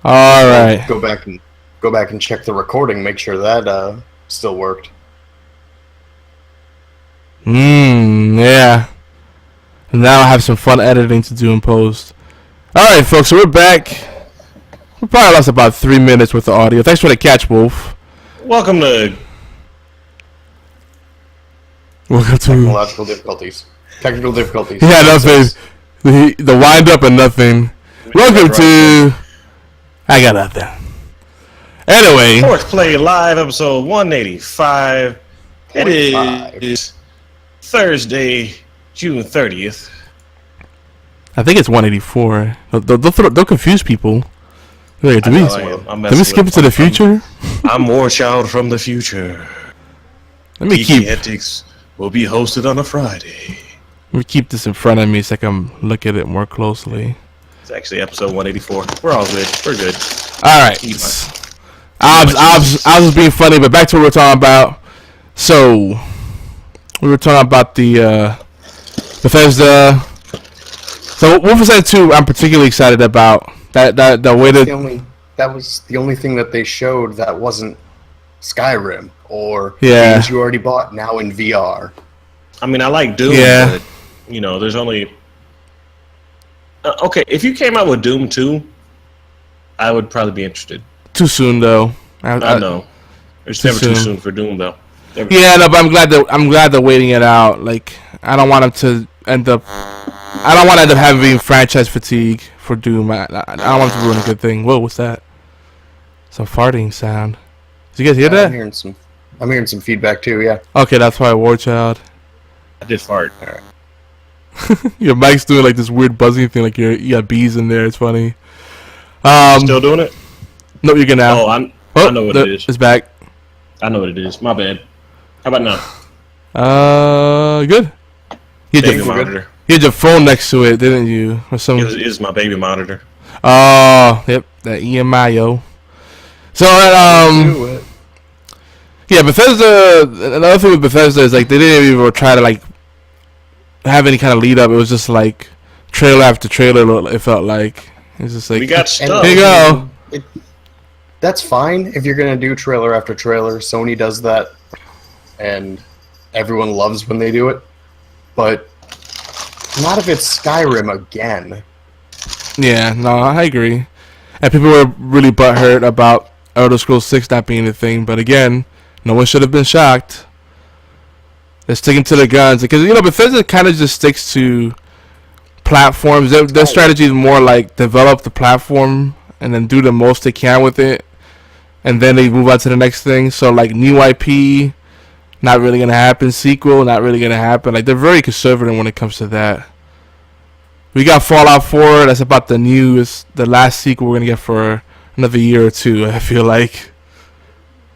All right. Go back and check the recording. Make sure that still worked. Yeah. Now I have some fun editing to do in post. All right, folks. So we're back. We probably lost about 3 minutes with the audio. Thanks for the catch, Wolf. Welcome to Technological difficulties. Technical difficulties. Yeah, nothing. The wind up and nothing. Welcome to. I got nothing. Anyway. HorsePLAY Live episode 185. It is Thursday, June 30th. I think it's 184. They'll confuse people. Wait, did we skip it to the future? I'm War Child from the future. Let me keep. Ethics will be hosted on a Friday. Let me keep this in front of me so I can look at it more closely. It's actually episode 184. We're all good. We're good. All right. I was being funny, but back to what we were talking about. So we were talking about the Bethesda. So Wolfenstein 2, I'm particularly excited about. That way that was the only thing that they showed that wasn't Skyrim or games you already bought now in VR. I mean, I like Doom, but there's only okay. If you came out with Doom 2, I would probably be interested. Too soon though. I know. It's never too soon for Doom though. Yeah, no, but I'm glad they're waiting it out. Like, I don't want them to end up. I don't want to end up having franchise fatigue for Doom. I don't want to ruin a good thing. Whoa, what's that? Some farting sound. Did you guys hear that? I'm hearing some feedback too. Yeah. Okay, that's why War Child. I did fart. All right. Your mic's doing like this weird buzzing thing, like you got bees in there. It's funny. Still doing it? No, you're good now. Oh, I know what it is. It's back. I know what it is. My bad. How about now? Good. You had your phone next to it, didn't you? Or some. It is my baby monitor. Oh, yep, that EMI, yo. So, yeah, Bethesda. Another thing with Bethesda is like they didn't even try to like have any kind of lead up. It was just like trailer after trailer. It felt like it's just like we got stuff. Here you go. That's fine if you're gonna do trailer after trailer. Sony does that, and everyone loves when they do it. But not if it's Skyrim again. Yeah, no, I agree. And people were really butthurt about Elder Scrolls 6 not being a thing. But again, no one should have been shocked. They're sticking to their guns. Because, Bethesda kind of just sticks to platforms. Their strategy is more like develop the platform and then do the most they can with it. And then they move on to the next thing. So, like, new IP, not really going to happen. Sequel, not really going to happen. Like, they're very conservative when it comes to that. We got Fallout 4. That's about the last sequel we're going to get for another year or two, I feel like.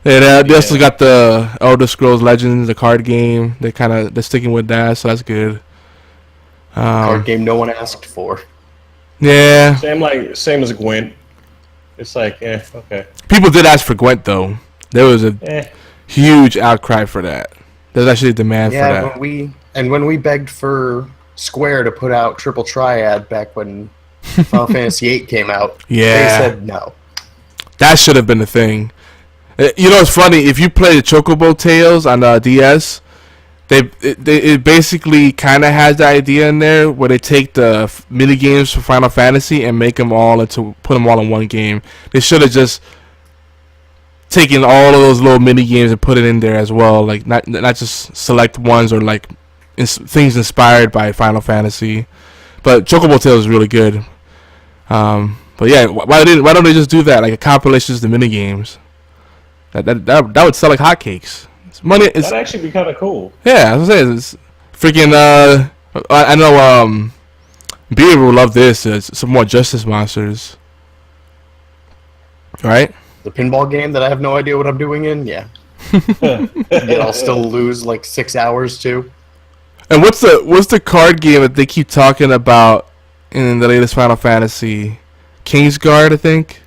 And they also got the Elder Scrolls Legends, the card game. They're sticking with that, so that's good. Card game no one asked for. Yeah. Same as Gwent. It's like, okay. People did ask for Gwent, though. There was a huge outcry for that. There's actually a demand for that. When we begged for Square to put out Triple Triad back when Final Fantasy VIII came out, they said no. That should have been the thing. It's funny, if you play the Chocobo Tales on DS, it basically kind of has the idea in there where they take the mini games for Final Fantasy and put them all in one game. They should have just taken all of those little mini games and put it in there as well, like not just select ones or like things inspired by Final Fantasy. But Chocobo Tales is really good. But yeah, why don't they just do that, like a compilation of the mini games? That would sell like hotcakes. That'd actually be kind of cool. Yeah, I was saying, it's freaking. I know. Beer will love this. It's some more Justice Monsters, right? The pinball game that I have no idea what I'm doing in. Yeah, I'll still lose like 6 hours to. And what's the card game that they keep talking about in the latest Final Fantasy? Kingsguard, I think.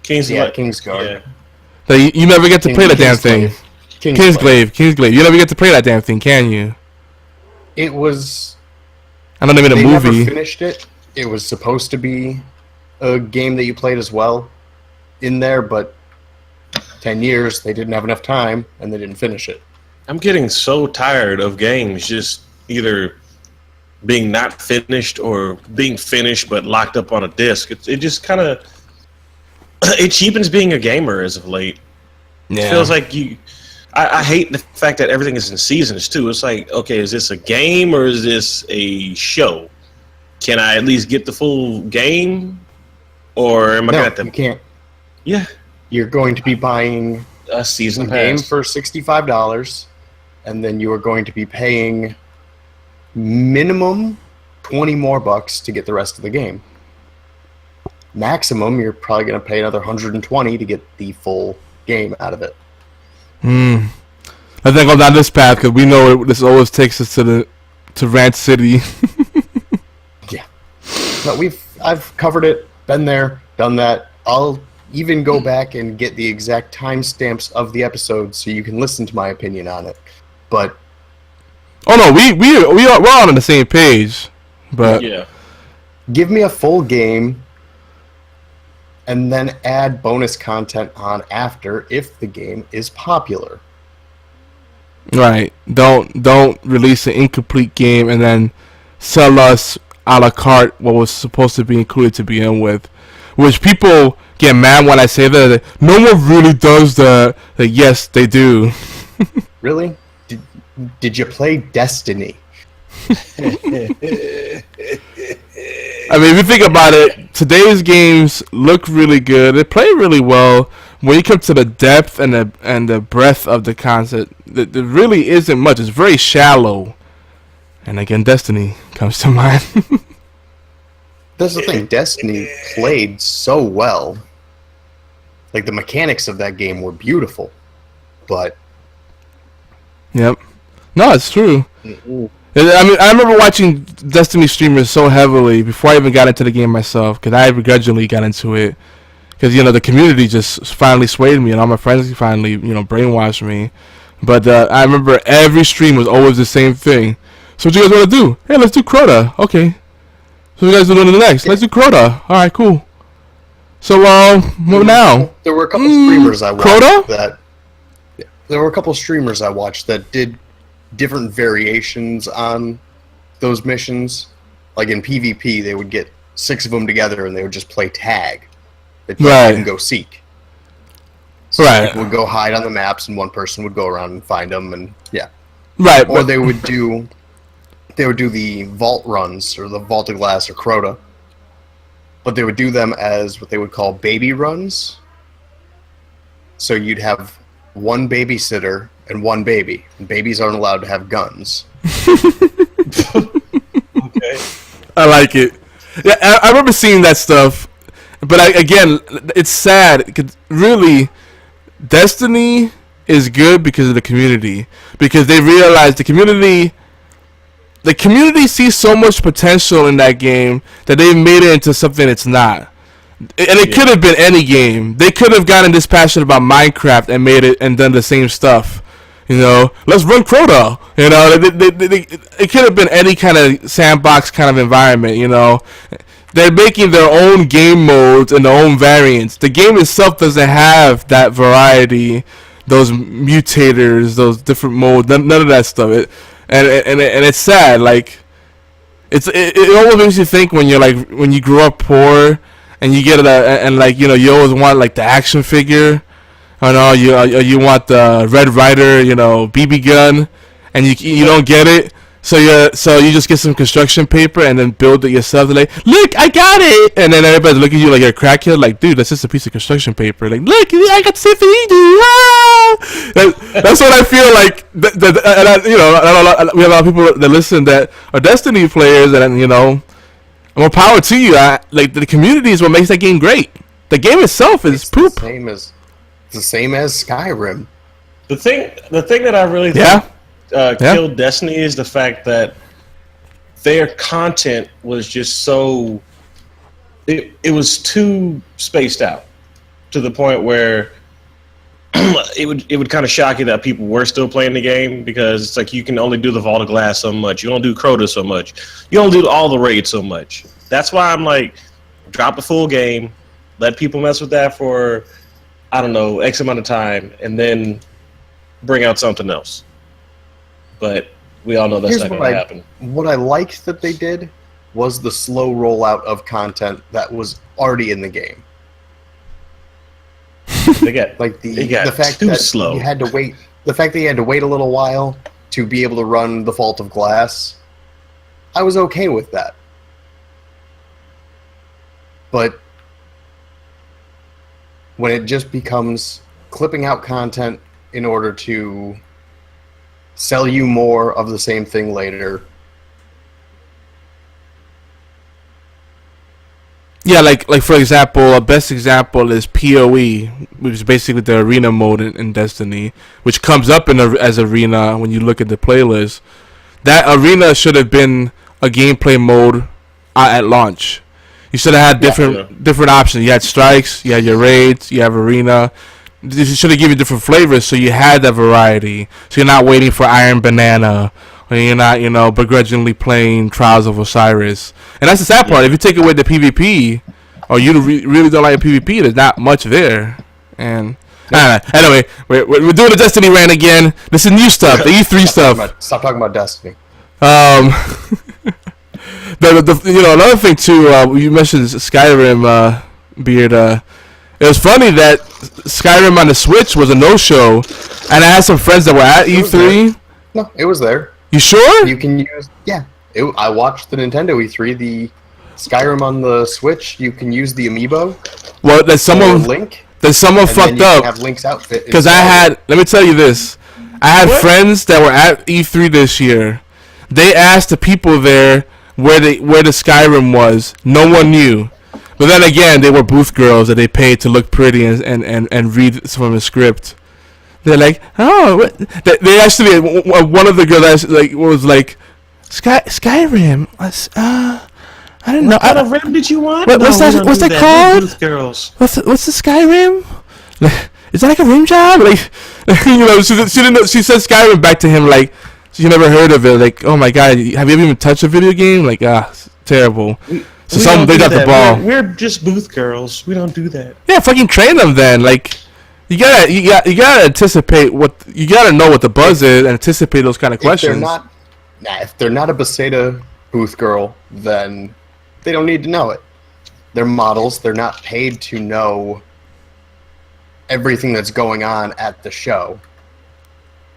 Kingsguard. Yeah. You never get to play the damn thing. Kingsglaive. You never get to play that damn thing, can you? It was. I know they made a movie. Never finished it. It was supposed to be a game that you played as well, in there, but 10 years, they didn't have enough time, and they didn't finish it. I'm getting so tired of games just either being not finished or being finished but locked up on a disc. It just kind of it cheapens being a gamer as of late. Yeah. It feels like I hate the fact that everything is in seasons too. It's like, okay, is this a game or is this a show? Can I at least get the full game, or am I gonna have to? You can't. Yeah, you're going to be buying a season game for $65, and then you are going to be paying minimum $20 more to get the rest of the game. Maximum, you're probably going to pay another $120 to get the full game out of it. I think I'm down this path because we know this always takes us to Ranch City. Yeah, but I've covered it, been there, done that. I'll even go back and get the exact timestamps of the episode so you can listen to my opinion on it. But oh no, we're all on the same page. But yeah, give me a full game and then add bonus content on after if the game is popular. Right. Don't release an incomplete game and then sell us a la carte what was supposed to be included to begin with. Which people get mad when I say that. No one really does that. Like, yes, they do. Really? Did you play Destiny? I mean, if you think about it, today's games look really good. They play really well. When you come to the depth and the breadth of the concept, there really isn't much. It's very shallow. And again, Destiny comes to mind. That's the thing. Destiny played so well. Like, the mechanics of that game were beautiful. But yep. No, it's true. Mm-hmm. I mean, I remember watching Destiny streamers so heavily before I even got into the game myself, because I begrudgingly got into it. Because, the community just finally swayed me, and all my friends finally, brainwashed me. But I remember every stream was always the same thing. So what you guys want to do? Hey, let's do Crota. Okay. So what you guys doing the next? Let's do Crota. All right, cool. So, what now? There were a couple streamers I watched Crota? There were a couple streamers I watched that did different variations on those missions. Like in PvP, they would get 6 of them together and they would just play tag. That you can go seek. So people would go hide on the maps and one person would go around and find them, and yeah. Right. Or they would do the vault runs or the Vault of Glass or Crota. But they would do them as what they would call baby runs. So you'd have one babysitter and one baby. And babies aren't allowed to have guns. Okay. I like it. Yeah, I remember seeing that stuff. But again, it's sad. 'Cause really, Destiny is good because of the community. Because they realize the community sees so much potential in that game that they've made it into something it's not. And it could have been any game. They could have gotten this passionate about Minecraft and made it and done the same stuff. Let's run Crota. It could have been any kind of sandbox kind of environment. They're making their own game modes and their own variants. The game itself doesn't have that variety, those mutators, those different modes, none of that stuff. And it's sad. Like, it almost makes you think when you grow up poor and you get you always want like the action figure. Oh no, you want the Red Ryder, BB gun, and you don't get it. So you just get some construction paper and then build it yourself. Like, look, I got it, and then everybody's looking at you like you're a crackhead. Like, dude, that's just a piece of construction paper. Like, look, I got something to do. Ah! That's what I feel like. And we have a lot of people that listen that are Destiny players, and more power to you. Like, the community is what makes that game great. The game itself is poop. It's the same as Skyrim. The thing that I really think killed Destiny is the fact that their content was just so it was too spaced out to the point where it would kind of shock you that people were still playing the game, because it's like you can only do the Vault of Glass so much, you don't do Crota so much, you don't do all the raids so much. That's why I'm like, drop the full game, Let people mess with that for, I don't know, X amount of time, and then bring out something else. But we all know that's not going to happen. What I liked that they did was the slow rollout of content that was already in the game. They got the fact too that slow. You had to wait. The fact that you had to wait a little while to be able to run the Fault of Glass, I was okay with that. But when it just becomes clipping out content in order to sell you more of the same thing later. Yeah, like for example, a best example is PoE, which is basically the arena mode in Destiny, which comes up as arena when you look at the playlist. That arena should have been a gameplay mode at launch. You should have had different options. You had strikes, you had your raids, you have arena. You should have given you different flavors so you had that variety. So you're not waiting for Iron Banana, or you're not, begrudgingly playing Trials of Osiris. And that's the sad part. If you take away the PvP, or you really don't like PvP, there's not much there. And anyway, we're doing the Destiny rant again. This is new stuff, the E3 stuff. Stop talking about Destiny. Another thing too. You mentioned Skyrim, Beard. It was funny that Skyrim on the Switch was a no-show, and I had some friends that were at E3. No, it was there. You sure? You can use I watched the Nintendo E3. The Skyrim on the Switch. You can use the amiibo. Well, there's someone fucked up. Have Link's outfit. Because let me tell you this. I had friends that were at E3 this year. They asked the people there where the Skyrim was. No one knew. But then again, they were booth girls that they paid to look pretty and read from a script. They're like, oh, what? They actually, one of the girls was like, Skyrim. I don't know. What kind of rim did you want? What's that called? Booth girls. What's the Skyrim? Is that like a rim job? She didn't know. She said Skyrim back to him like she never heard of it. Like, oh my god, have you ever even touched a video game? Like, it's terrible. So they got the ball. We're just booth girls. We don't do that. Yeah, fucking train them then. Like, you gotta anticipate you gotta know what the buzz is and anticipate those kind of questions. If they're not a Bethesda booth girl, then they don't need to know it. They're models. They're not paid to know everything that's going on at the show.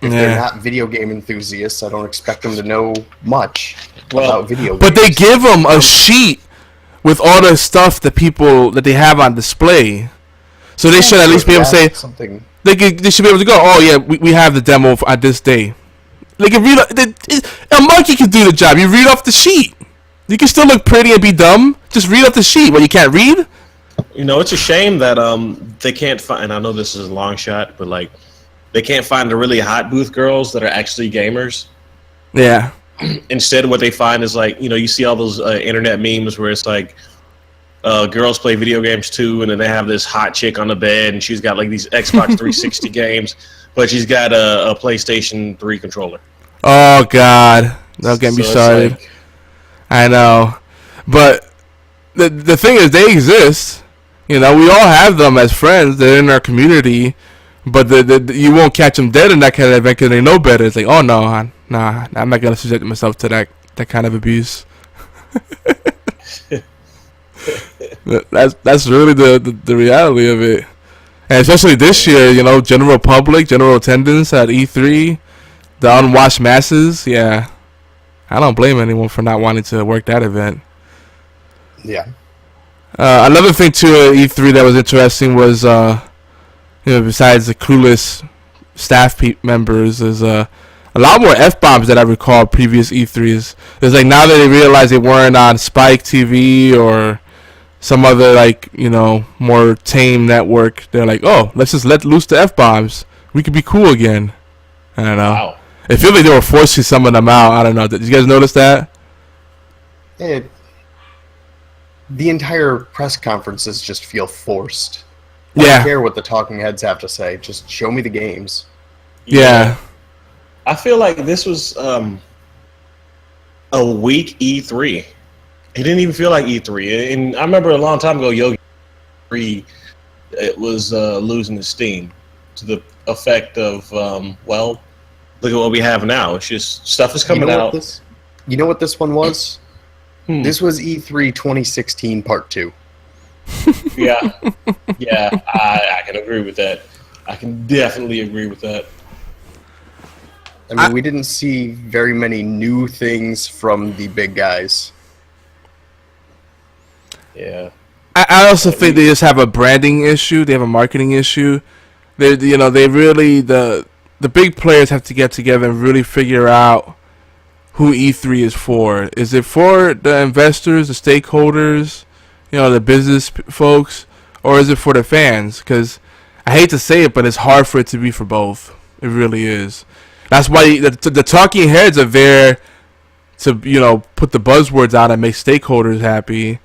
If they're not video game enthusiasts, I don't expect them to know much about video games. But they give them a sheet with all the stuff that they have on display. So they should at least be able to say something. They should be able to go, oh yeah, we have the demo at this day. They can read. A monkey can do the job. You read off the sheet. You can still look pretty and be dumb. Just read off the sheet. Well, you can't read. It's a shame that they can't find. And I know this is a long shot, but they can't find the really hot booth girls that are actually gamers. Yeah. Instead, what they find is you see all those internet memes where it's like girls play video games too, and then they have this hot chick on the bed, and she's got these Xbox 360 games, but she's got a PlayStation 3 controller. Oh God, don't get me started. I know, but the thing is, they exist. We all have them as friends. They're in our community, but you won't catch them dead in that kind of event because they know better. It's like, oh no, nah, I'm not gonna subject myself to that kind of abuse. That's really the reality of it, and especially this year, general public, general attendance at E3, the unwashed masses. Yeah, I don't blame anyone for not wanting to work that event. Yeah. Another thing too at E3 that was interesting was, besides the clueless staff members, is a lot more F-bombs that I recall previous E3s. It's now that they realize they weren't on Spike TV or some other more tame network, they're like, oh, let's just let loose the F-bombs. We could be cool again. I don't know. Wow. It feels like they were forcing some of them out. I don't know. Did you guys notice that? The entire press conferences just feel forced. I Yeah. don't care what the talking heads have to say. Just show me the games. Yeah. I feel like this was a weak E3. It didn't even feel like E3. And I remember a long time ago, E3, it was losing the steam to the effect of, well, look at what we have now. It's just stuff is coming out. You know what this one was? Hmm. This was E3 2016 Part 2. Yeah, I can agree with that. I can definitely agree with that. I mean, we didn't see very many new things from the big guys. Yeah. I also think they just have a branding issue. They have a marketing issue. They really the big players have to get together and really figure out who E3 is for. Is it for the investors, the stakeholders, the business folks, or is it for the fans? Because I hate to say it, but it's hard for it to be for both. It really is. That's why the talking heads are there to put the buzzwords out and make stakeholders happy.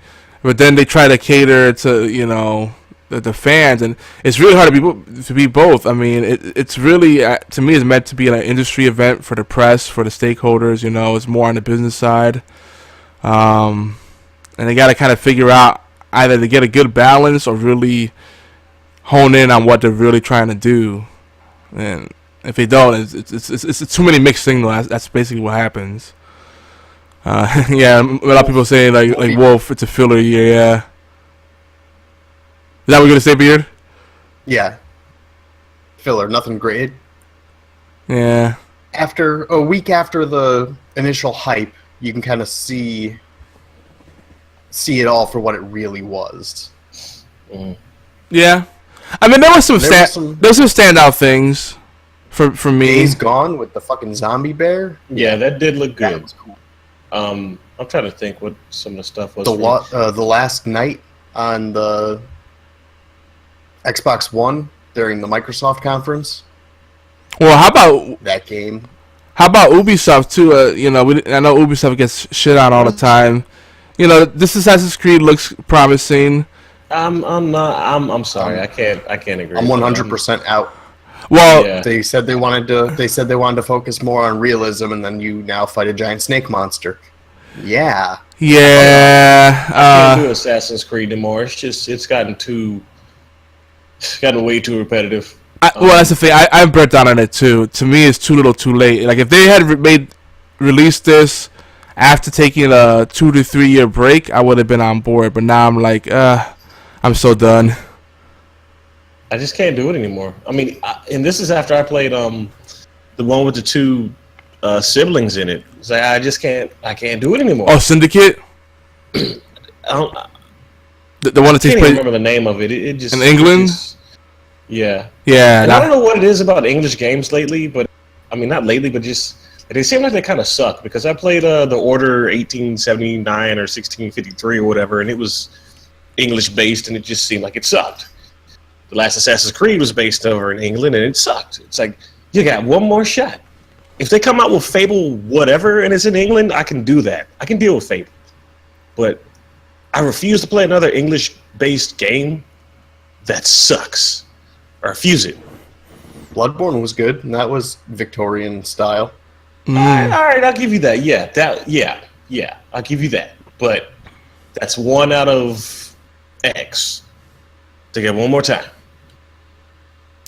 But then they try to cater to the fans, and it's really hard to be both. I mean, it's really to me it's meant to be an industry event for the press, for the stakeholders. It's more on the business side, and they got to kind of figure out either to get a good balance or really hone in on what they're really trying to do. And if they don't, it's too many mixed signals. That's basically what happens. Yeah, a lot of people say like Wolf, it's a filler year. Yeah, is that what you're gonna say, Beard? Yeah, filler, nothing great. Yeah. After a week after the initial hype, you can kind of see it all for what it really was. Yeah, I mean there was some standout things for me. Days Gone with the fucking zombie bear. Yeah, that did look good. That was cool. I'm trying to think what some of the stuff was. The last night on the Xbox One during the Microsoft conference. Well, how about that game? How about Ubisoft too? I know Ubisoft gets shit on all the time. This Assassin's Creed looks promising. I'm sorry. I can't agree. I'm 100% out. Well, Yeah. They said they wanted to focus more on realism, and then you now fight a giant snake monster. Yeah. Yeah. I can't do Assassin's Creed anymore. It's gotten way too repetitive. Well, that's the thing. I'm burnt down on it too. To me, it's too little, too late. Like if they had released this after taking a 2 to 3 year break, I would have been on board. But now I'm like, I'm so done. I just can't do it anymore. I mean, and this is after I played the one with the two siblings in it. So I just can't. I can't do it anymore. Oh, Syndicate. I don't. The one that takes I can't place remember the name of it. It just in England. Yeah. Yeah. And I don't know what it is about English games lately, but I mean not lately, but just they seem like they kind of suck. Because I played the Order 1879 or 1653 or whatever, and it was English based, and it just seemed like it sucked. The last Assassin's Creed was based over in England, and it sucked. It's like, you got one more shot. If they come out with Fable whatever and it's in England, I can do that. I can deal with Fable. But I refuse to play another English-based game that sucks. I refuse it. Bloodborne was good, and that was Victorian style. All right, I'll give you that. Yeah, I'll give you that. But that's 1 out of X. To get one more time.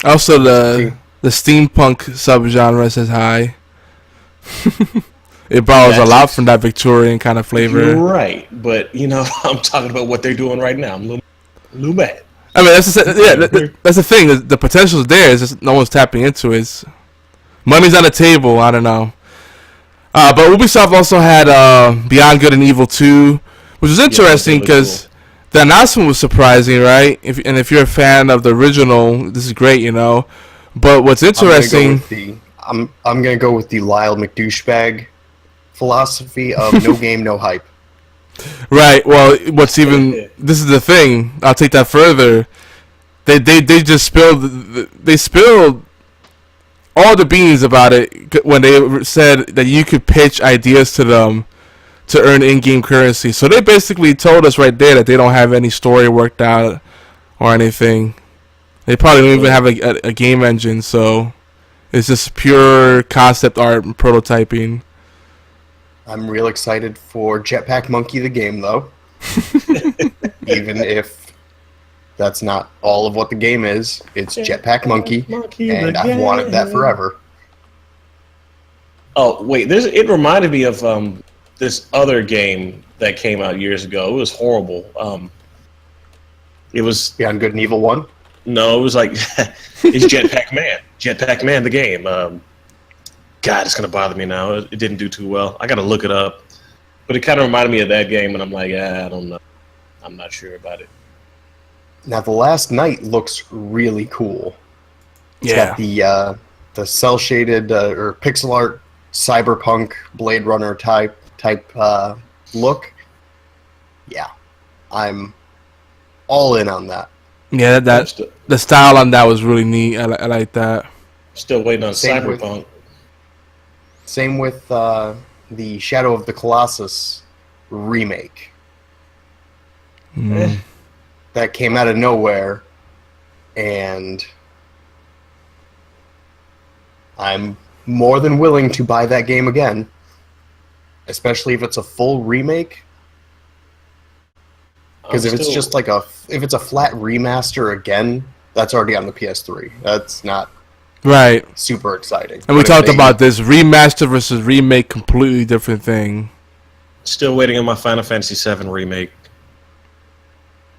Also, the steampunk subgenre says hi. It borrows a lot from that Victorian kind of flavor. You're right, but I'm talking about what they're doing right now. I'm a little mad. I mean, that's the thing. The potential is there. It's just no one's tapping into it. Money's on the table. I don't know. But Ubisoft also had Beyond Good and Evil 2, which was interesting because the announcement was surprising, right? If you're a fan of the original, this is great, But what's interesting, I'm gonna go with the Lyle McDouchebag philosophy of no game, no hype. Right. Well, this is the thing. I'll take that further. They just spilled all the beans about it when they said that you could pitch ideas to them to earn in-game currency. So they basically told us right there that they don't have any story worked out or anything. They probably don't even have a game engine, so it's just pure concept art and prototyping. I'm real excited for Jetpack Monkey the game, though. Even if That's not all of what the game is. It's Jetpack Monkey, Monkey and the I've wanted that game. forever. Oh wait, it reminded me of this other game that came out years ago. It was horrible. It was Beyond Good and Evil 1? no, it was like it's Jetpack Man. Jetpack Man, the game. God, it's gonna bother me now. It didn't do too well. I gotta look it up, but it kind of reminded me of that game, and I'm like, I don't know. I'm not sure about it. Now, The Last Night looks really cool. It's Yeah. got the cel-shaded or pixel art cyberpunk Blade Runner type look. Yeah, I'm all in on that. Yeah, the style on that was really neat. I like that. Still waiting on Same with- Cyberpunk. Same with the Shadow of the Colossus remake that came out of nowhere, and I'm more than willing to buy that game again, especially if it's a full remake. Because if it's just like if it's a flat remaster again, that's already on the PS3. That's not Right. super exciting. And we But if talked they- about this remaster versus remake, completely different thing. Still waiting on my Final Fantasy VII remake.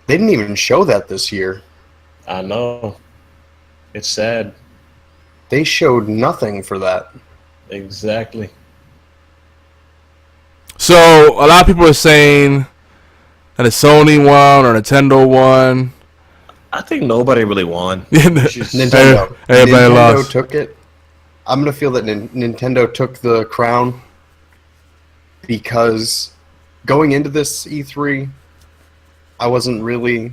They didn't even show that this year. I know. It's sad. They showed nothing for that. Exactly. So a lot of people are saying that a Sony won or Nintendo won. I think nobody really won. Nintendo. Everybody Nintendo lost. took it. I'm gonna feel that Nintendo took the crown because going into this E3, I wasn't really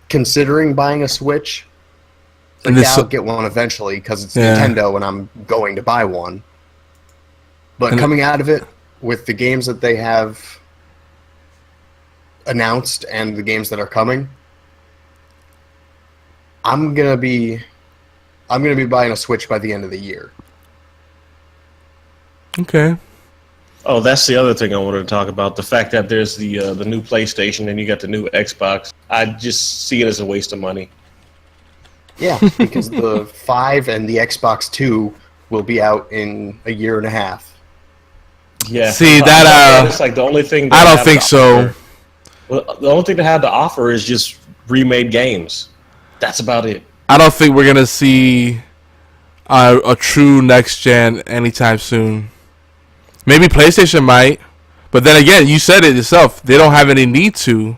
considering buying a Switch. And Like, this- yeah, I'll get one eventually because it's Yeah. Nintendo and I'm going to buy one. But And- coming out of it with the games that they have announced and the games that are coming, I'm gonna be buying a Switch by the end of the year. Okay. Oh, that's the other thing I wanted to talk about. The fact that there's the new PlayStation and you got the new Xbox. I just see it as a waste of money. Yeah, because the 5 and the Xbox 2 will be out in a year and a half. Yeah. See, that, it's like the only thing. I don't have think to so. offer- Well, the only thing they have to offer is just remade games. That's about it. I don't think we're gonna see a true next gen anytime soon. Maybe PlayStation might, but then again, you said it yourself. They don't have any need to.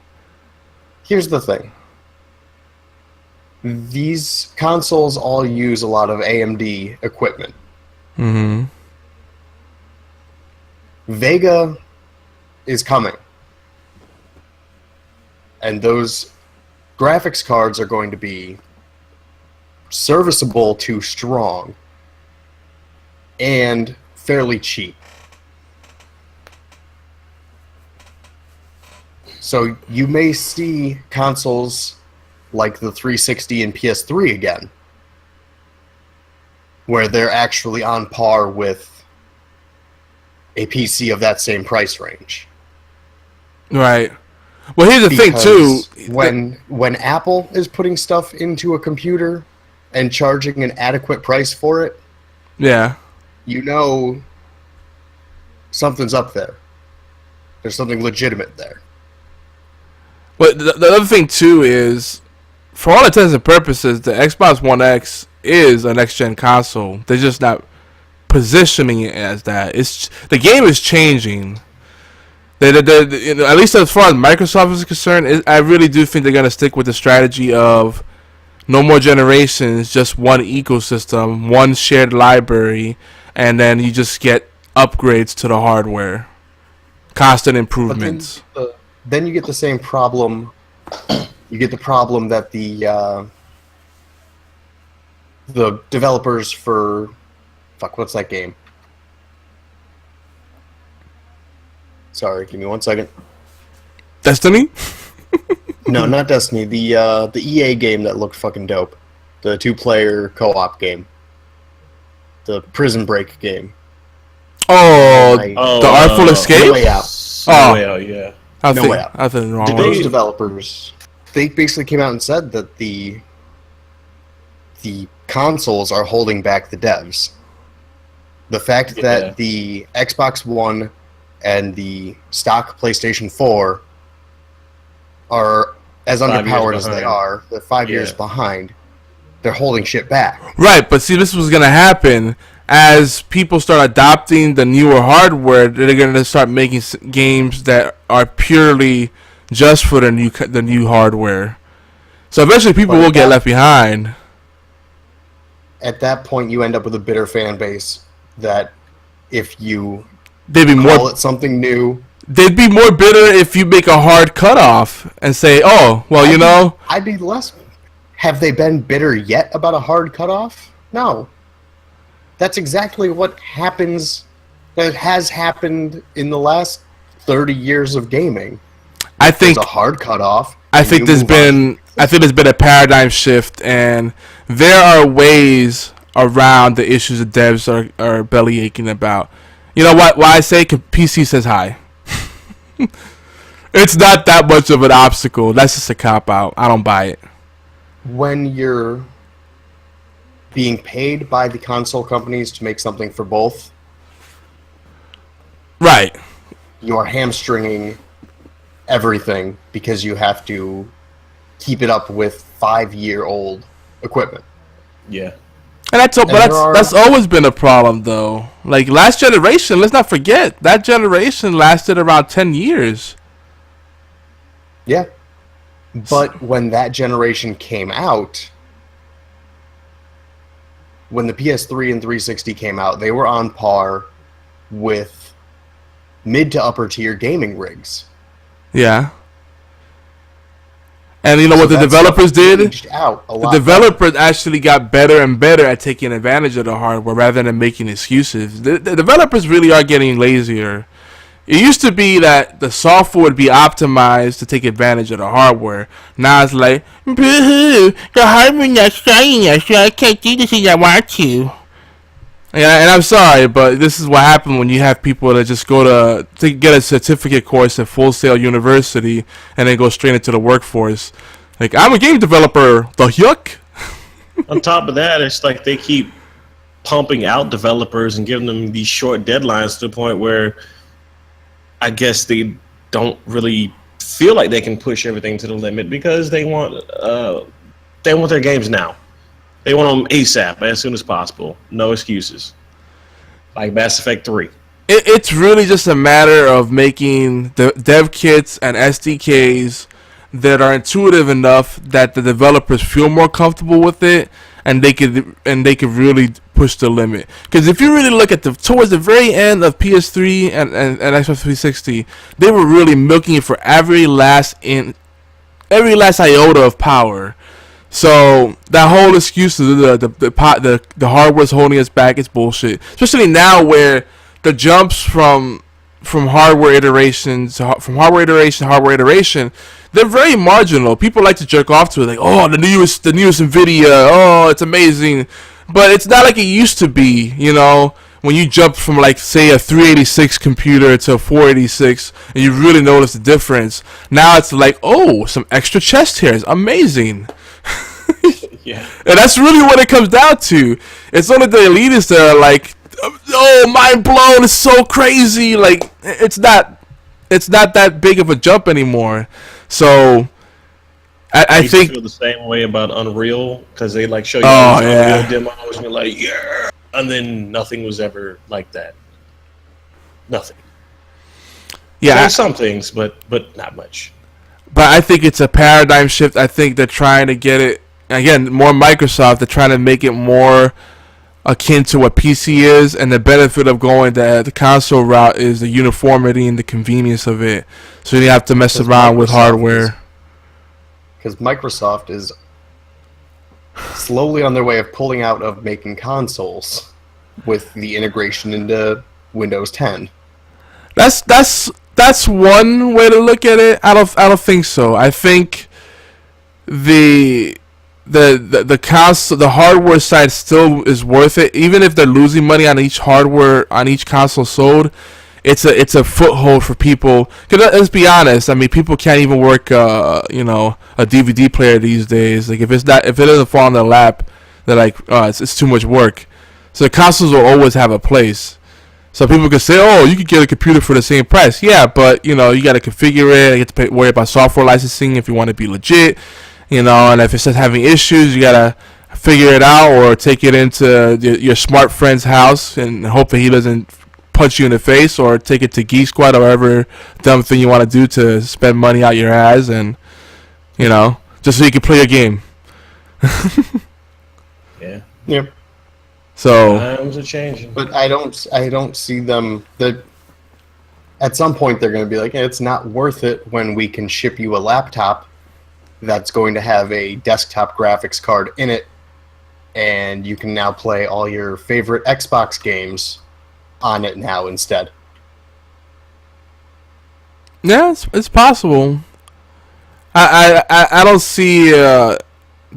Here's the thing. These consoles all use a lot of AMD equipment. Mm-hmm. Vega is coming. And those graphics cards are going to be serviceable to strong and fairly cheap. So you may see consoles like the 360 and PS3 again, where they're actually on par with a PC of that same price range. Right. Well, here's the thing too. Because when Apple is putting stuff into a computer and charging an adequate price for it, Yeah. you know something's up there. There's something legitimate there. But the other thing too is, for all intents and purposes, the Xbox One X is a next gen console. They're just not positioning it as that. It's the game is changing. You know, at least as far as Microsoft is concerned, I really do think they're gonna stick with the strategy of no more generations, just one ecosystem, one shared library, and then you just get upgrades to the hardware, constant But improvements. then you get the same problem. You get the problem that the developers for what's that game? Sorry, give me 1 second. Destiny. No, not Destiny. The EA game that looked fucking dope. The 2-player co-op game. The Prison Break game. Oh, Right. the Artful Escape. No Way Out. No Oh. Way Out, yeah. I No think Way Out. I think wrong. Did one. Those developers they basically came out and said that the consoles are holding back the devs. The fact that the Xbox One and the stock PlayStation 4 are as underpowered as they are, they're 5 years behind. They're holding shit back. Right, but see, this was going to happen as people start adopting the newer hardware. They're going to start making games that are purely just for the new hardware. So eventually, people will get left behind. At that point, you end up with a bitter fan base that, if you call it something new, they'd be more bitter if you make a hard cutoff and say, "Oh, well, I'd be less. Have they been bitter yet about a hard cutoff? No. That's exactly what happens. That has happened in the last 30 years of gaming. I think there's a hard cutoff. I think there's been a paradigm shift, and there are ways around the issues that devs are belly aching about. You know what? Why I say PC says hi. It's not that much of an obstacle. That's just a cop out. I don't buy it. When you're being paid by the console companies to make something for both, right, you are hamstringing everything because you have to keep it up with 5-year-old equipment. Yeah. And that's always been a problem, though. Like, last generation, let's not forget, that generation lasted around 10 years. Yeah. But when that generation came out, when the PS3 and 360 came out, they were on par with mid to upper tier gaming rigs. Yeah. And you know what the developers did? The developers actually got better and better at taking advantage of the hardware rather than making excuses. The developers really are getting lazier. It used to be that the software would be optimized to take advantage of the hardware. Now it's like, boo-hoo, the hardware not strong enough, so I can't do the thing I want to. And I'm sorry, but this is what happens when you have people that just go to get a certificate course at Full Sail University and then go straight into the workforce. Like, I'm a game developer, the yuck. On top of that, it's like they keep pumping out developers and giving them these short deadlines to the point where I guess they don't really feel like they can push everything to the limit because they want their games now. They want them ASAP, as soon as possible. No excuses. Like Mass Effect 3. It's really just a matter of making the dev kits and SDKs that are intuitive enough that the developers feel more comfortable with it, and they could really push the limit. Because if you really look at towards the very end of PS3 and Xbox 360, they were really milking it for every last iota of power. So that whole excuse of the hardware's holding us back is bullshit. Especially now where the jumps from hardware iteration to hardware iteration, they're very marginal. People like to jerk off to it, like, oh, the newest Nvidia, oh, it's amazing. But it's not like it used to be, you know, when you jump from, like, say, a 386 computer to a 486, and you really notice the difference. Now it's like, oh, some extra chest hairs, amazing. Yeah. And that's really what it comes down to. It's only the elitists that are like, oh, mind blown, it's so crazy. Like, it's not that big of a jump anymore. So I think feel the same way about Unreal, because they like show you Unreal demos and you're like, yeah, and then nothing was ever like that. Nothing. Yeah, there's some things, but not much. But I think it's a paradigm shift. I think they're trying to get it, again, more Microsoft. They're trying to make it more akin to what PC is, and the benefit of going the console route is the uniformity and the convenience of it. So you don't have to mess around with hardware. Because Microsoft is slowly on their way of pulling out of making consoles with the integration into Windows 10. That's one way to look at it. I don't think so. I think the console, the hardware side still is worth it, even if they're losing money on each console sold. it's a foothold for people. Cause let's be honest, I mean, people can't even work a DVD player these days. Like if it doesn't fall on their lap, they're like, oh, it's too much work. So the consoles will always have a place. So people could say, oh, you could get a computer for the same price. Yeah, but you got to configure it. You have to worry about software licensing if you want to be legit. And if it's just having issues, you got to figure it out or take it into your smart friend's house and hope that he doesn't punch you in the face, or take it to Geek Squad or whatever dumb thing you want to do to spend money out your ass, and just so you can play your game. Yeah. Yep. So times are changing, but I don't see them. That at some point they're going to be like, it's not worth it when we can ship you a laptop that's going to have a desktop graphics card in it, and you can now play all your favorite Xbox games on it now instead. yeah, it's possible. I don't see the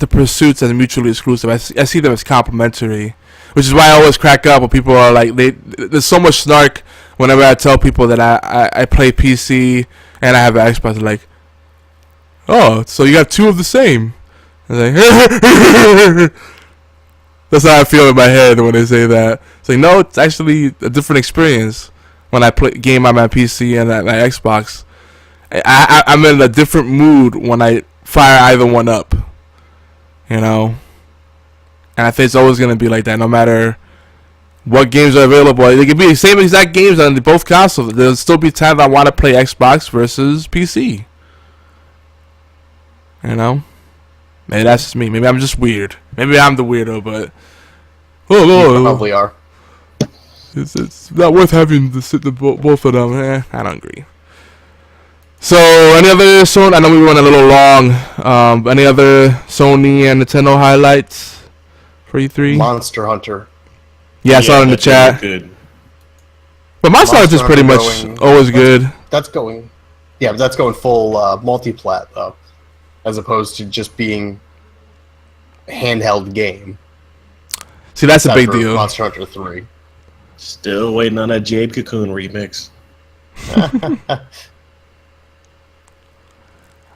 pursuits as mutually exclusive. I see them as complementary, which is why I always crack up when people are like, there's so much snark whenever I tell people that I play PC and I have an Xbox. They're like, oh, so you got two of the same. I'm like, that's how I feel in my head when they say that. It's like, no, it's actually a different experience when I play game on my PC and my Xbox. I'm in a different mood when I fire either one up. And I think it's always going to be like that, no matter what games are available. They can be the same exact games on both consoles. There'll still be times I want to play Xbox versus PC. Maybe that's just me. Maybe I'm just weird. Maybe I'm the weirdo, but You probably are. it's not worth having both of them. I don't agree. So, any other Sony? I know we went a little long. Any other Sony and Nintendo highlights for E3? Monster Hunter. Yeah, I saw it in the that's chat. Good. But Monster Hunter is pretty much always good. That's going full multi-plat though, as opposed to just being a handheld game. See, that's a Except big for deal. Monster Hunter 3. Still waiting on that Jade Cocoon remix.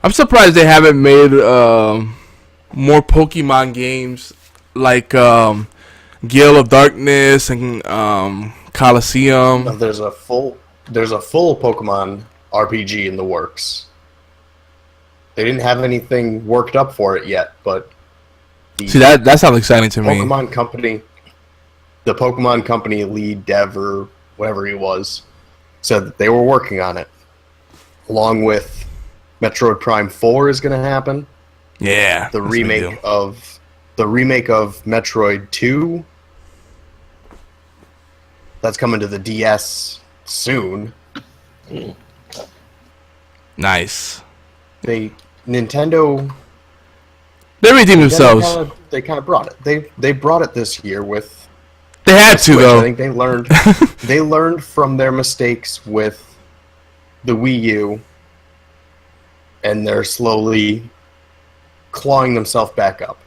I'm surprised they haven't made more Pokemon games like Gale of Darkness and Coliseum. There's a full Pokemon RPG in the works. They didn't have anything worked up for it yet, but See, that sounds exciting to me. The Pokemon Company lead dev or whatever he was said that they were working on it, along with Metroid Prime 4 is going to happen. Yeah, The remake of Metroid 2. That's coming to the DS soon. Nice. Nintendo They redeemed themselves. They kind of brought it. They brought it this year with. They had to Switch. though. I think they learned. They learned from their mistakes with the Wii U, and they're slowly clawing themselves back up.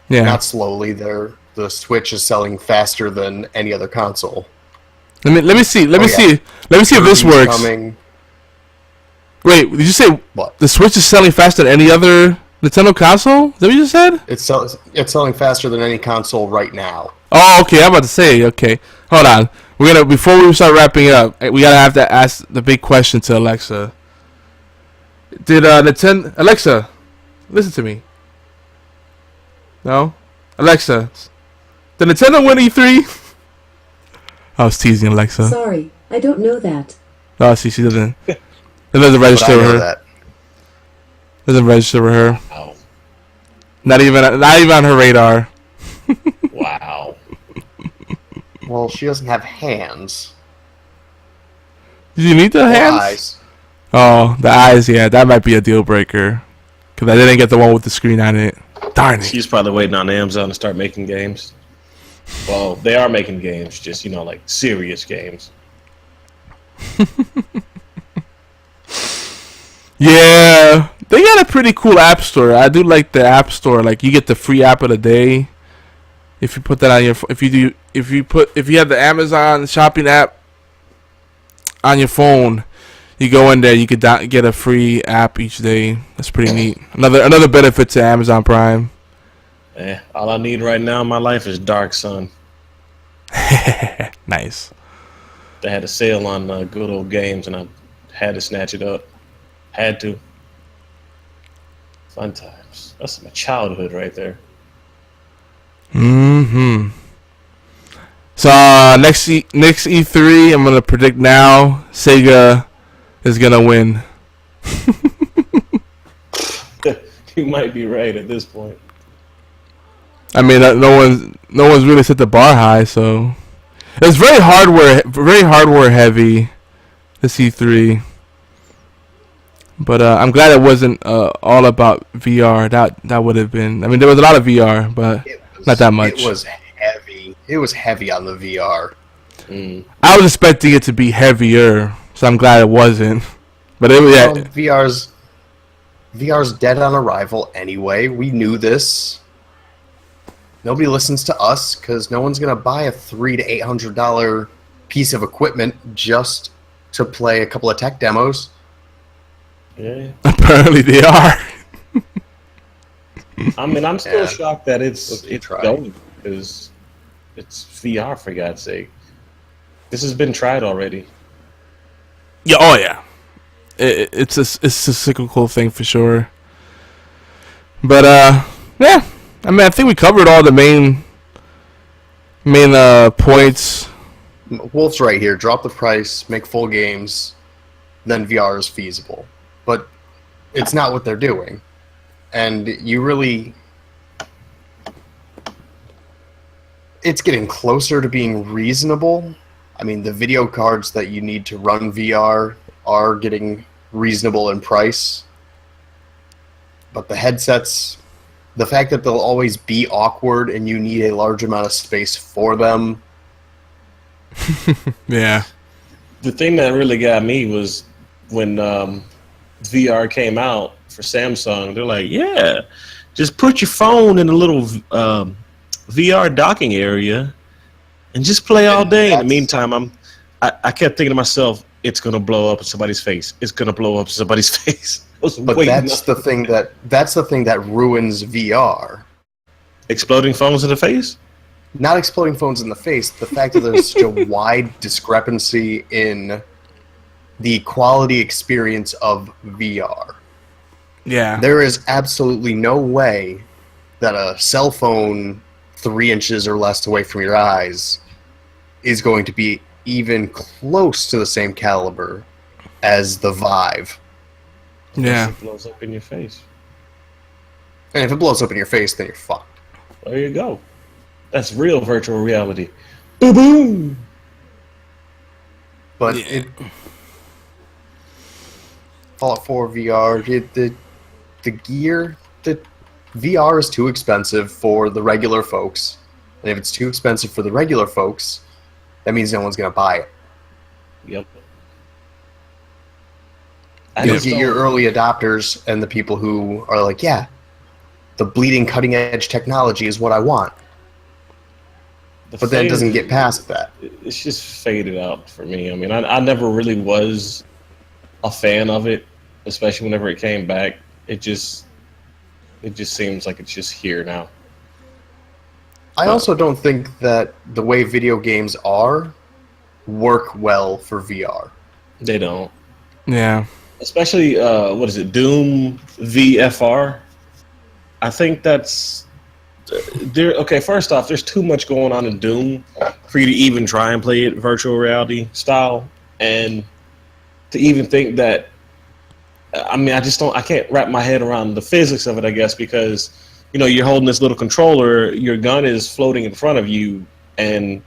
Yeah. Not slowly. The Switch is selling faster than any other console. Let me see if this works. Coming. Wait, did you say What? the Switch is selling faster than any other Nintendo console? Is that what you just said? It's selling faster than any console right now. Oh, okay. I'm about to say. Okay, hold on. Before we start wrapping up, we have to ask the big question to Alexa. Did Nintendo Alexa listen to me? No, Alexa. Did Nintendo win E3? I was teasing Alexa. Sorry, I don't know that. Oh, see, she doesn't. It doesn't register with her. That. Doesn't register with her. Wow. Not even on her radar. Wow. Well, she doesn't have hands. Do you need the Or hands? eyes. Oh, the eyes. Yeah, that might be a deal breaker. Because I didn't get the one with the screen on it. Darn it. She's probably waiting on Amazon to start making games. Well, they are making games, just, like serious games. Yeah, they got a pretty cool app store. I do like the app store. Like, you get the free app of the day if you put that on your. If you have the Amazon shopping app, on your phone. You go in there, you could get a free app each day. That's pretty neat. Another benefit to Amazon Prime. All I need right now in my life is Dark Sun. Nice. They had a sale on good old games, and I had to snatch it up. Had to. Fun times. That's my childhood right there. Mm-hmm. So next E3, I'm gonna predict now. Sega is gonna win. You might be right at this point. I mean, no one's really set the bar high, so it's very hardware heavy. This E3, but I'm glad it wasn't all about VR. That would have been. I mean, there was a lot of VR, but not that much. It was heavy. It was heavy on the VR. I was expecting it to be heavier, so I'm glad it wasn't. But it was VR's dead on arrival anyway. We knew this. Nobody listens to us because no one's gonna buy a $300 to $800 piece of equipment just to play a couple of tech demos. Yeah. Apparently they are. I mean, I'm still shocked that it's try. going because it's VR, for God's sake. This has been tried already. Yeah. Oh yeah. It's a cyclical thing for sure. But yeah. I mean, I think we covered all the main points. Wolf's right here. Drop the price, make full games, then VR is feasible. But it's not what they're doing. And you really... It's getting closer to being reasonable. I mean, the video cards that you need to run VR are getting reasonable in price. But the headsets... The fact that they'll always be awkward and you need a large amount of space for them. Yeah. The thing that really got me was when VR came out for Samsung. They're like, yeah, just put your phone in a little VR docking area and just play all day. In the meantime, I kept thinking to myself, it's going to blow up in somebody's face. It's going to blow up in somebody's face. But that's the thing that ruins VR. Exploding phones in the face? Not exploding phones in the face. The fact that there's such a wide discrepancy in the quality experience of VR. Yeah. There is absolutely no way that a cell phone 3 inches or less away from your eyes is going to be even close to the same caliber as the Vive. Yeah. It blows up in your face. And if it blows up in your face, then you're fucked. There you go. That's real virtual reality. Boom, boom. But Fallout 4 VR, the gear, the VR is too expensive for the regular folks. And if it's too expensive for the regular folks, that means no one's going to buy it. Yep. You'll get your early adopters and the people who are like, yeah, the bleeding cutting edge technology is what I want. But then it doesn't get past that. It's just faded out for me. I mean, I never really was a fan of it, especially whenever it came back. It just seems like it's just here now. I also don't think that the way video games are work well for VR. They don't. Yeah. Especially, what is it, Doom VFR? I think that's... Okay, first off, there's too much going on in Doom for you to even try and play it virtual reality style. And to even think that... I mean, I can't wrap my head around the physics of it, I guess, because, you know, you're holding this little controller, your gun is floating in front of you, and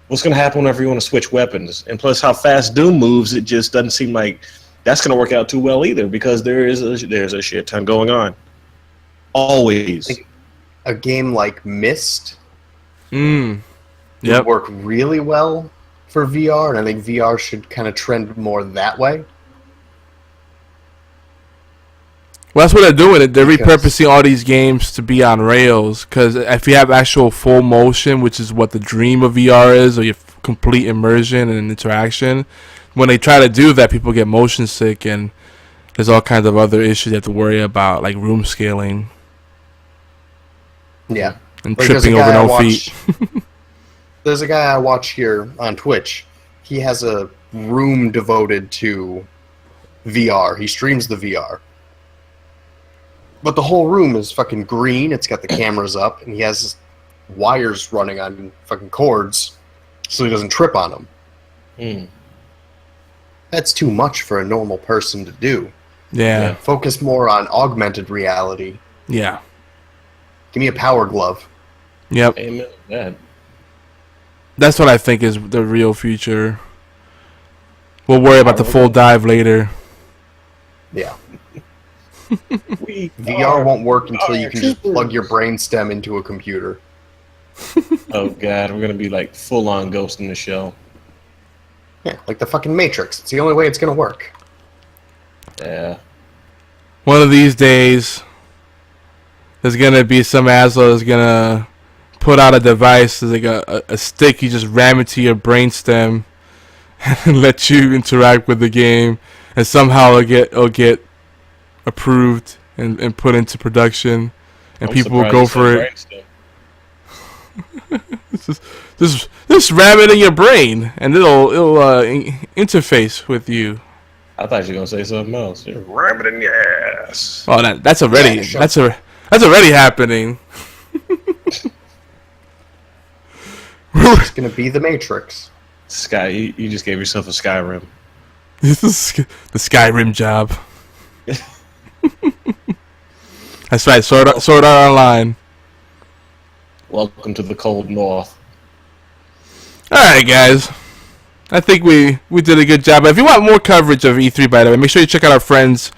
what's going to happen whenever you want to switch weapons? And plus, how fast Doom moves, it just doesn't seem like that's going to work out too well either, because there's a shit ton going on. Always. A game like Myst Yep. would work really well for VR, and I think VR should kind of trend more that way. Well, that's what they're doing. They're repurposing all these games to be on rails, because if you have actual full motion, which is what the dream of VR is, or your complete immersion and interaction, when they try to do that, people get motion sick, and there's all kinds of other issues you have to worry about, like room scaling. Yeah. And Like, tripping over no feet. There's a guy I watch here on Twitch. He has a room devoted to VR. He streams the VR. But the whole room is fucking green. It's got the cameras up, and he has wires running on fucking cords so he doesn't trip on them. That's too much for a normal person to do. Yeah. Focus more on augmented reality. Yeah. Give me a power glove. Yep. Amen to that. That's what I think is the real future. We'll worry about the full dive later. Yeah. VR won't work until you can just plug your brainstem into a computer. Oh god, we're gonna be like full on Ghost in the Shell. Yeah, like the fucking Matrix. It's the only way it's gonna work. Yeah. One of these days, there's gonna be some asshole that's gonna put out a device, like a stick. You just ram it to your brainstem and let you interact with the game, and somehow it'll get approved and put into production, and people will go for it. Just ram it in your brain, and it'll interface with you. I thought you were gonna say something else. You're ram it in your ass. Oh, that's already that's already happening. It's gonna be the Matrix. Sky, you just gave yourself a Skyrim. This is the Skyrim job. That's right. Sword Art Online. Welcome to the cold north. All right, guys. I think we did a good job. If you want more coverage of E3, by the way, make sure you check out our friends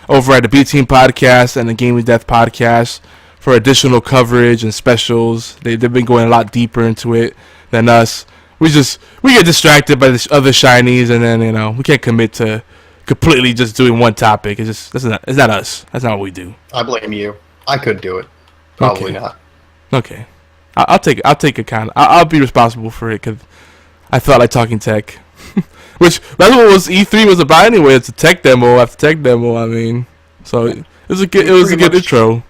over at the B Team Podcast and the Game with Death Podcast for additional coverage and specials. They've been going a lot deeper into it than us. We get distracted by the other shinies, and then we can't commit to completely just doing one topic. It's not us. That's not what we do. I blame you. I could do it. Probably Okay. not. Okay, I'll take account. I'll be responsible for it because I felt like talking tech, which that's what E3 was about anyway. It's a tech demo after tech demo. I mean, so it was a good intro.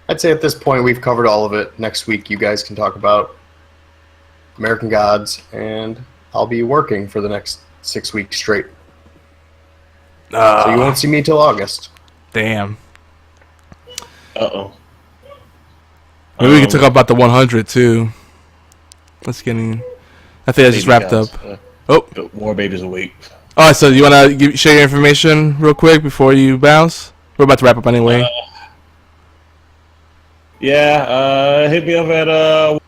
I'd say at this point we've covered all of it. Next week you guys can talk about American Gods, and I'll be working for the next 6 weeks straight. So you won't see me till August. Damn. Uh-oh. Maybe we can talk about the 100 too. Let's get in. I think I just wrapped up. More babies a week. All right, so you want to share your information real quick before you bounce? We're about to wrap up anyway. Hit me up at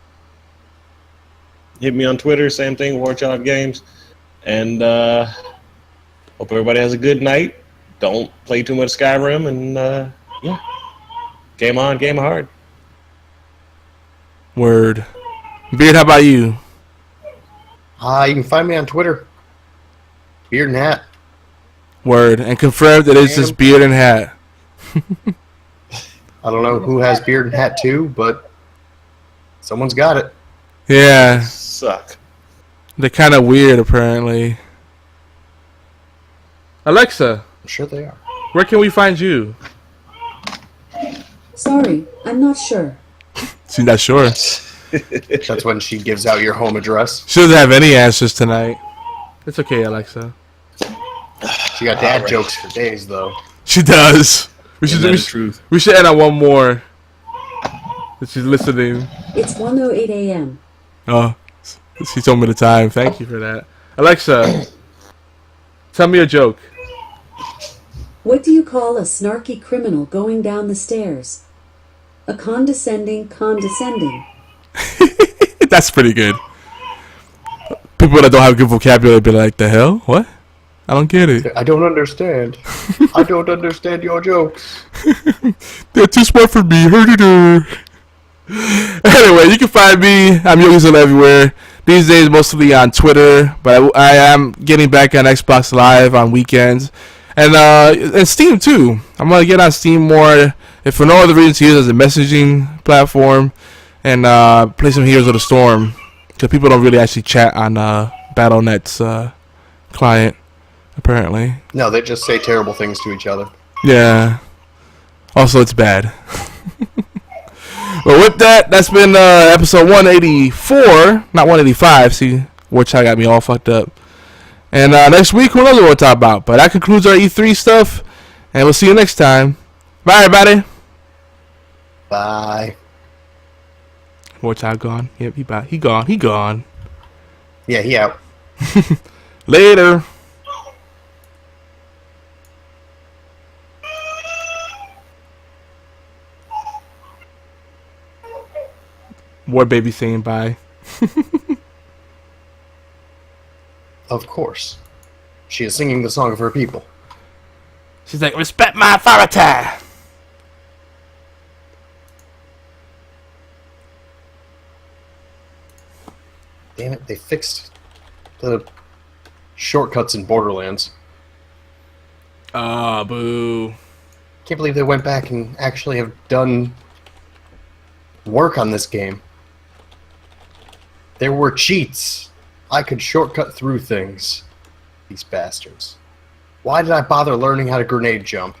hit me on Twitter, same thing, Warchild Games. And hope everybody has a good night. Don't play too much Skyrim, and game on, game hard. Word. Beard, how about you? You can find me on Twitter. Beard and Hat. Word. And confirmed it is just beard and hat. I don't know who has beard and hat too, but someone's got it. Yeah. Suck. They're kind of weird, apparently. Alexa, I'm sure they are. where can we find you? Sorry, I'm not sure. She's not sure. That's when she gives out your home address. She doesn't have any answers tonight. It's okay, Alexa. She got dad jokes for days, though. She does. We should end on one more. If she's listening. It's 1:08 a.m. Oh, she told me the time. Thank you for that. Alexa, tell me a joke. What do you call a snarky criminal going down the stairs? A condescending. That's pretty good. People that don't have good vocabulary be like, the hell? What? I don't get it. I don't understand. I don't understand your jokes. They're too smart for me. Anyway, you can find me. I'm Yogizilla everywhere. These days, mostly on Twitter, but I am getting back on Xbox Live on weekends. And Steam, too. I'm going to get on Steam more, if for no other reason, to use it as a messaging platform and play some Heroes of the Storm. Because people don't really actually chat on Battle.net's client, apparently. No, they just say terrible things to each other. Yeah. Also, it's bad. But with that, that's been episode 184, not 185. See, which I got me all fucked up. And next week, who knows what we'll talk about. But that concludes our E3 stuff, and we'll see you next time. Bye, everybody. Bye. Warchild gone. Yep, he gone. He gone. Yeah, he out. Later. War baby saying bye. Of course. She is singing the song of her people. She's like, respect my authority. Damn it, they fixed the shortcuts in Borderlands. Ah, boo. Can't believe they went back and actually have done work on this game. There were cheats. I could shortcut through things. These bastards. Why did I bother learning how to grenade jump?